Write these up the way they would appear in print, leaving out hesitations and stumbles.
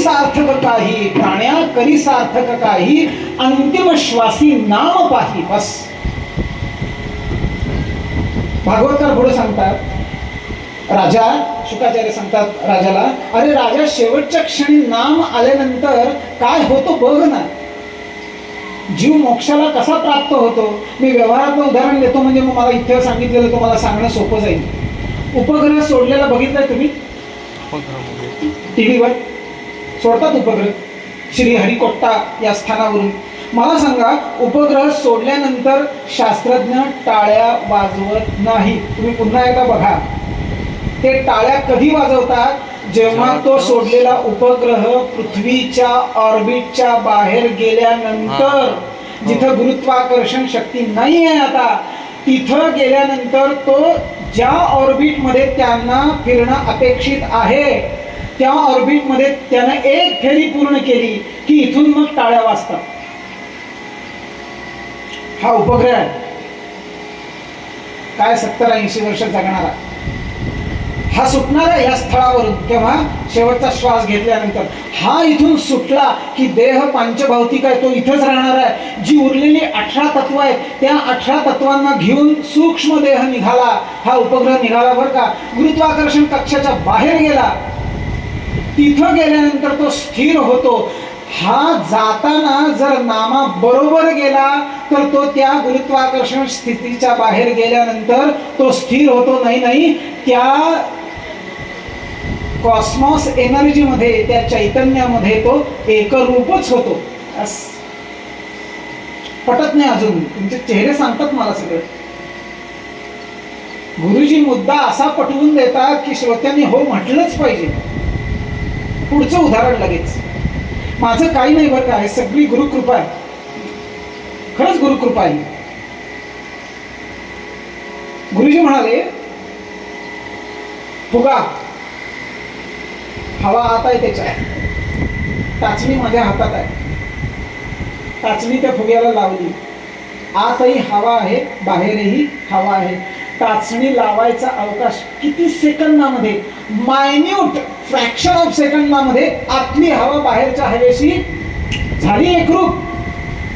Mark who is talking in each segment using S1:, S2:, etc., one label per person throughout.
S1: सार्थक काही, प्राण्या करी सार्थक काही, अंतिम श्वासी नाम पाही. बस. भागवतकार पुढे सांगतात, राजा शुकाचार्य सांगतात राजाला, अरे राजा, शेवटच्या क्षणी नाम आल्यानंतर काय होतं बघ ना. जीव मोक्षाला कसा प्राप्त होतो. मी व्यवहारातलं उदाहरण देतो, म्हणजे मग मला इथे सांगितलेलं तुम्हाला सांगणं सोपं जाईल. उपग्रह सोडलेला बघितलाय तुम्ही टीव्हीवर? सोडतात उपग्रह श्रीहरिकोट्टा या स्थानावरून. मला सांगा, उपग्रह सोडल्यानंतर शास्त्रज्ञ टाळ्या वाजवत नाही. तुम्ही पुन्हा एकदा बघा, ते टाळ्या कधी वाजवतात? जेव्हा तो सोडलेला उपग्रह पृथ्वीच्या ऑर्बिटच्या बाहेर गेल्यानंतर, जिथं गुरुत्वाकर्षण शक्ती नाही आहे आता, तिथं गेल्यानंतर तो ज्या ऑर्बिटमध्ये त्यांना फिरणं अपेक्षित आहे त्या ऑर्बिटमध्ये त्यानं एक फेरी पूर्ण केली की इथून मग टाळ्या वाजतात. हा उपग्रह आहे काय 70-80 वर्ष जगणारा. हा सुटणार आहे या स्थळावरून केव्हा? शेवटचा श्वास घेतल्यानंतर. हा इथून सुटला की देह पंचभौतिक आहे, तो इथंच राहणार आहे. जी उरलेली 18 तत्व आहेत त्या 18 तत्वांना घेऊन सूक्ष्म देह निघाला. हा उपग्रह निघाला बरं का. गुरुत्वाकर्षण कक्षाच्या बाहेर गेला. तिथं गेल्यानंतर तो स्थिर होतो. हा जाताना जर नामा बरोबर गेला तर तो त्या गुरुत्वाकर्षण स्थितीच्या बाहेर गेल्यानंतर तो स्थिर होतो. नाही, त्या कॉस्मॉस एनर्जी मध्ये, त्या चैतन्यामध्ये तो एकरूपच होतो. पटत नाही अजून? तुमचे चेहरे सांगतात मला सगळं. गुरुजी मुद्दा असा पटवून देतात की श्रोत्यांनी हो म्हटलंच पाहिजे. पुढचं उदाहरण लगेच. माझं काही नाही बरं का, हे सगळी गुरुकृपा आहे. खरंच गुरुकृपा आहे. गुरुजी म्हणाले, फुगा हवा आत आहे, त्याच्यात टाचणी माझ्या हातात आहे. टाचणी त्या फुग्याला लावली. आतही हवा आहे, बाहेरही हवा आहे. टाचणी लावायचा अवकाश किती सेकंदामध्ये, मायन्यूट फ्रॅक्शन ऑफ सेकंदामध्ये आतली हवा बाहेरच्या हवेशी झाली एकरूप.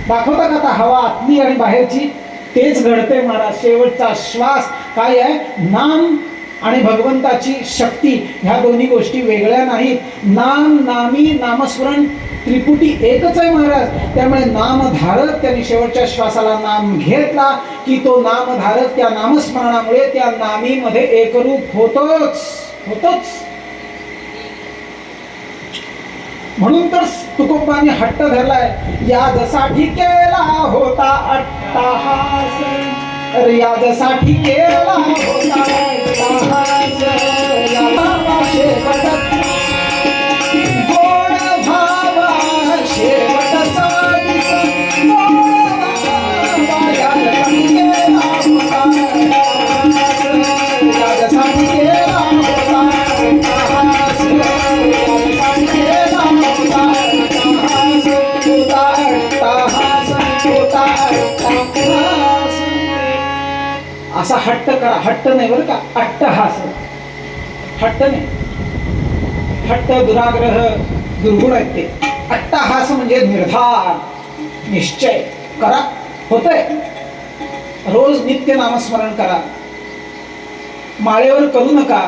S1: दाखवता का आता हवा आतली आणि बाहेरची? तेच घडते महाराज. शेवटचा श्वास काय आहे? नाम आणि भगवंताची शक्ती, ह्या दोन्ही गोष्टी वेगळ्या नाहीत. नाम, नामी, नामस्मरण त्रिपुटी एकच आहे महाराज. त्यामुळे नामधारक त्यांनी शेवटच्या श्वासाला नाम घेतला की तो नामधारक त्या नामस्मरणामुळे त्या नामीमध्ये एकरूप होतोच. म्हणून तर तुकोबांनी हट्ट धरलाय, याजसाठी केला होता अट्टहास, याजसाठी केला होता अट्टहास, याला शेवटच गोड भावा, शेवटचा दिस गोड भावा, याजसाठी केला होता अट्टहास, याजसाठी केला होता अट्टहास, याजसाठी केला होता अट्टहास, होता अट्टहास. असा हट्ट करा. हट्ट नाही बरं का, अट्टहास. हट्ट नाही. हट्ट, दुराग्रह, दुर्गुण आहेत ते. अट्टहास म्हणजे निर्धार, निश्चय करा. होतंय. रोज नित्य नामस्मरण करा. माळेवर करू नका.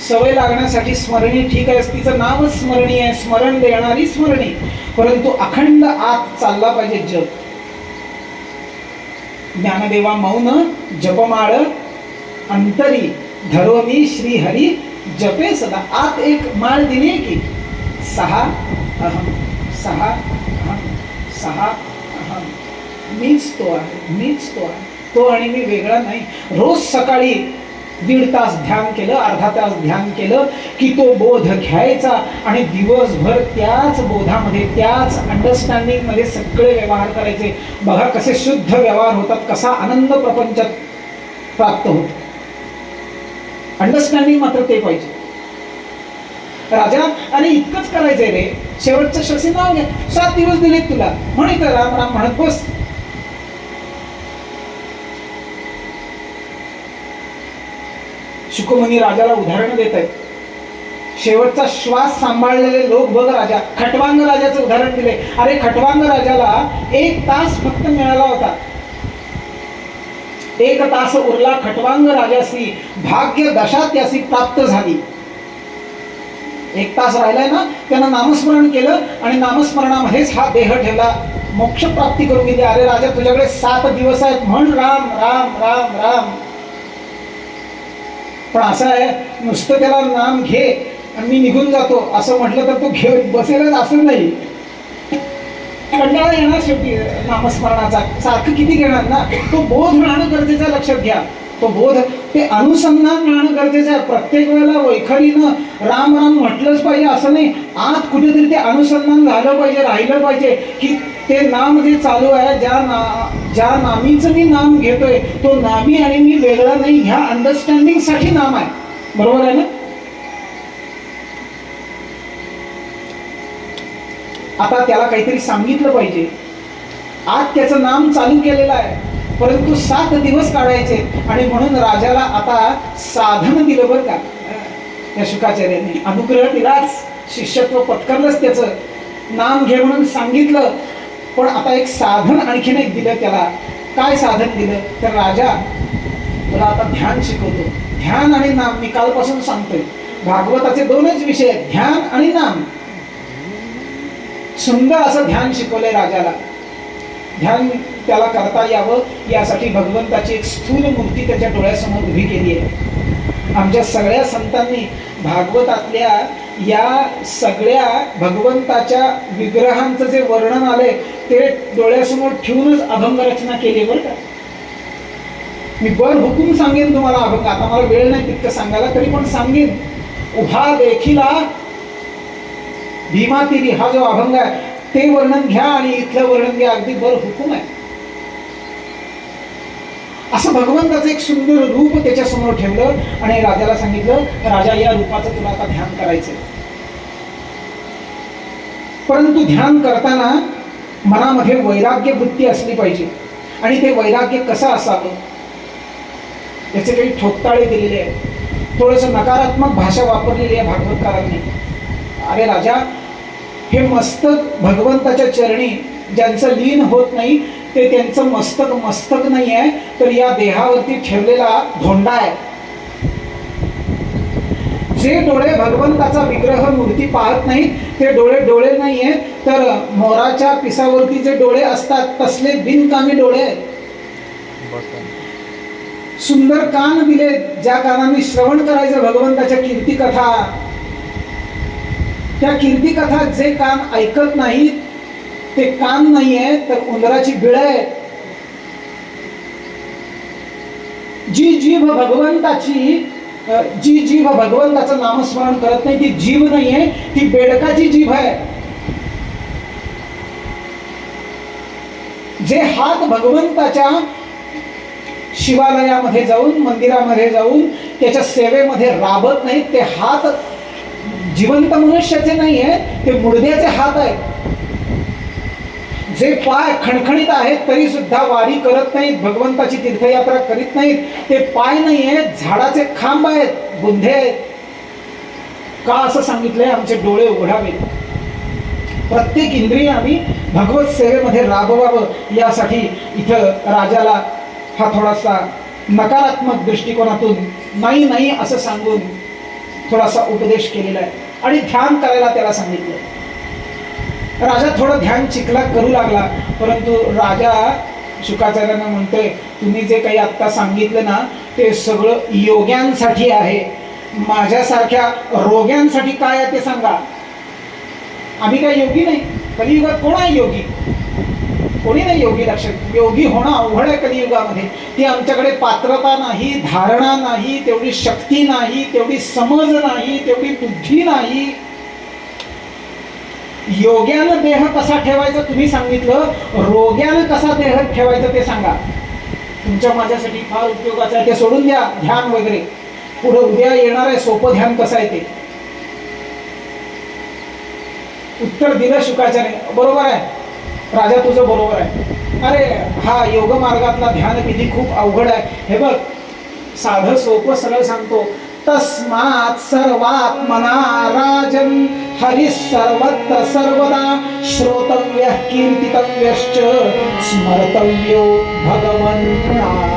S1: सवय लागण्यासाठी स्मरणी ठीक आहे, तिचं नावच स्मरणी आहे, स्मरण देणारी स्मरणी. परंतु अखंड आत चालला पाहिजे जप. ज्ञानदेवा मौन जपमाळ अंतरी, धरोनी श्री हरी जपे सदा. आत एक माळ दिली की 6 अहम 6 अहम 6 अहम. मीच तो आहे, मीच तो आहे. तो आणि मी वेगळा नाही. रोज सकाळी 1.5 तास ध्यान केलं, अर्धा तास ध्यान केलं की तो बोध घ्यायचा आणि दिवसभर त्याच बोधामध्ये, त्याच अंडरस्टँडिंग मध्ये सगळे व्यवहार करायचे. बघा कसे शुद्ध व्यवहार होतात, कसा आनंद प्रपंचात प्राप्त होतो. अंडरस्टँडिंग मात्र ते पाहिजे. राजा, आणि इतकंच करायचंय रे, शेवटचं श्वसी नाव घे. 7 दिवस दिलेत तुला, म्हणत राम राम म्हणत बस. शुकमुनी राजाला उदाहरण देत आहेत. शेवटचा श्वास सांभाळलेले लोक बघ राजा. खटवांग राजाचं उदाहरण दिले. अरे खटवांग राजाला 1 तास फक्त मिळाला होता. 1 तास उरला खटवांग राजासी, भाग्य दशा त्यासी प्राप्त झाली. 1 तास राहिलाय ना, त्यानं नामस्मरण केलं आणि नामस्मरणामध्येच हा देह ठेवला, मोक्ष प्राप्ती करून गेली. अरे राजा तुझ्याकडे 7 दिवस आहेत, म्हण राम राम राम राम. पण असं आहे, नुसतं त्याला नाम घे आणि मी निघून जातो असं म्हटलं तर तो घेऊन बसेलच असं नाही. कंटाळा येणार शेवटी नामस्मरणाचा, सारखं किती घेणार ना. तो बोध राहणं गरजेचं आहे, लक्षात घ्या. तो बोध, ते अनुसंधान राहणं गरजेचं आहे. प्रत्येक वेळेला वैखरीनं राम राम म्हटलंच पाहिजे असं नाही. आत कुठेतरी ते अनुसंधान झालं पाहिजे, राहिलं पाहिजे की ते नाम जे चालू आहे, ज्या नामीचं मी नाम घेतोय तो नामी आणि मी वेगळं नाही, ह्या अंडरस्टँडिंग साठी नाम आहे. बरोबर आहे ना. आता त्याला काहीतरी सांगितलं पाहिजे. आज त्याचं नाम चालू केलेलं आहे, परंतु 7 दिवस काढायचे आणि म्हणून राजाला आता साधन दिलं बरं का या शुकाचार्याने. अनुग्रह दिलाच, शिष्यत्व पत्करलंच, त्याचं नाम घे म्हणून सांगितलं. पण आता एक साधन आणखीन एक दिलं त्याला. काय साधन दिलं तर राजा तुला आता ध्यान शिकवतो. ध्यान आणि नाम. मी कालपासून सांगतोय भागवताचे 2च विषय आहेत, ध्यान आणि नाम. सुंदर असं ध्यान शिकवलंय राजाला. ध्यान त्याला करता यावं यासाठी भगवंताची एक स्थूल मूर्ती त्याच्या डोळ्यासमोर उभी केली आहे. आमच्या सगळ्या संतांनी भागवतातल्या या सगळ्या भगवंताच्या विग्रहांचं जे वर्णन आले ते डोळ्यासमोर ठेवूनच अभंग रचना केली बरं का. मी बर हुकूम सांगेन तुम्हाला अभंग, आता मला वेळ नाही तितकं सांगायला, तरी पण सांगेन. उभा देखिला भीमा तिरी हा जो अभंग आहे ते वर्णन घ्या आणि इथलं वर्णन घ्या, अगदी बर हुकूम आहे. असं भगवंताचं एक सुंदर रूप त्याच्या समोर ठेवलं आणि राजाला सांगितलं, राजा या रूपाचं तुला आता ध्यान करायचं. परंतु ध्यान करताना मनामध्ये वैराग्य वृत्ती असली पाहिजे. आणि ते वैराग्य कसं असावं याचे काही ठोकताळे दिलेले आहेत. थोडंसं नकारात्मक भाषा वापरलेली आहे भागवतकारांनी. अरे राजा, हे मस्तक भगवंताच्या चरणी ज्यांचं लीन होत नाही ते त्यांचं मस्तक नाही आहे, तर या देहावरती ठेवलेला धोंडा आहे. जे डोळे भगवंताचा विग्रह मूर्ती पाहत नाहीत ते डोळे नाही आहेत, तर मोराच्या पिसावरती जे डोळे असतात तसले बिनकामी डोळे आहेत. सुंदर कान दिले, ज्या कानाने श्रवण करायचं भगवंताच्या कीर्तिकथा. त्या कीर्तिकथा जे कान ऐकत नाहीत ते कान नाही आहे, तर उंदराची बिळ आहे. जी जीभ भगवंताचं नामस्मरण करत नाही ती जीभ नाही आहे, ती बेडकाची जीभ आहे. जे हात भगवंताच्या शिवालयामध्ये जाऊन, मंदिरामध्ये जाऊन त्याच्या सेवेमध्ये राबत नाहीत ते हात जिवंत मनुष्याचे नाही आहे, ते मुडद्याचे हात आहेत. जे पाय खणखणीत आहेत तरी सुद्धा वारी करत नाहीत, भगवंताची तीर्थयात्रा करीत नाहीत, ते पाय नाही आहेत, झाडाचे खांब आहेत, बुंधे आहेत. का असं सांगितलंय? आमचे डोळे उघडावेत, प्रत्येक इंद्रियाने भगवत सेवेमध्ये राबवावं यासाठी इथं राजाला हा थोडासा नकारात्मक दृष्टिकोनातून नाही असं सांगून थोडासा उपदेश केलेला आहे. आणि ध्यान करायला त्याला सांगितलं. राजा थोडं ध्यान चिखला करू लागला, परंतु राजा शुकाचार्यांना म्हणतोय, तुम्ही जे काही आत्ता सांगितलं ना ते सगळं योग्यांसाठी आहे, माझ्यासारख्या रोग्यांसाठी काय आहे ते सांगा. आम्ही काय योगी नाही. कलियुगात कोण आहे योगी? कोणी नाही योगी. लक्षात, योगी होणं अवघड आहे कलियुगामध्ये. ती आमच्याकडे पात्रता नाही, धारणा नाही, तेवढी शक्ती नाही, तेवढी समज नाही, तेवढी बुद्धी नाही. योग्यानं देह कसा ठेवायचा तुम्ही सांगितलं, रोग्यानं कसा देह ठेवायचा ते सांगा. तुमच्या माझ्यासाठी फार उपयोगाचं आहे, ते सोडून द्या ध्यान वगैरे. पुढे उद्या येणार आहे सोपं ध्यान कसं आहे ते. उत्तर दिलं शुकाचार्य, बरोबर आहे राजा, तुझं बरोबर आहे. अरे हा योग मार्गातला ध्यान विधी खूप अवघड आहे. हे बघ, साधं सोपं सरळ सांगतो. तस्मात् सर्वात्मना राजन् हरिः सर्वत्र सर्वदा श्रोतव्यः कीर्तितव्यश्च स्मर्तव्यो भगवन् नाम।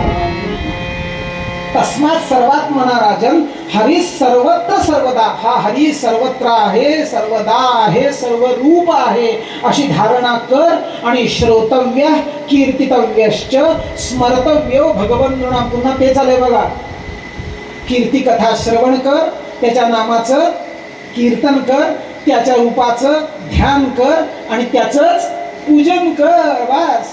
S1: तस्मात् सर्वात्मना राजन हरी सर्वत्र सर्वदा, हा हरी सर्वत्र आहे, सर्वदा आहे, सर्व रूप आहे अशी धारणा कर आणि श्रोतव्य कीर्तितव्यश्च स्मर्तव्यो भगवन् नृणाम। पुन्हा ते झालंय बघा, कीर्ती कथा श्रवण कर, त्याच्या नामाचं कीर्तन कर, त्याच्या रूपाचं ध्यान कर आणि त्याचंच पूजन कर, बस।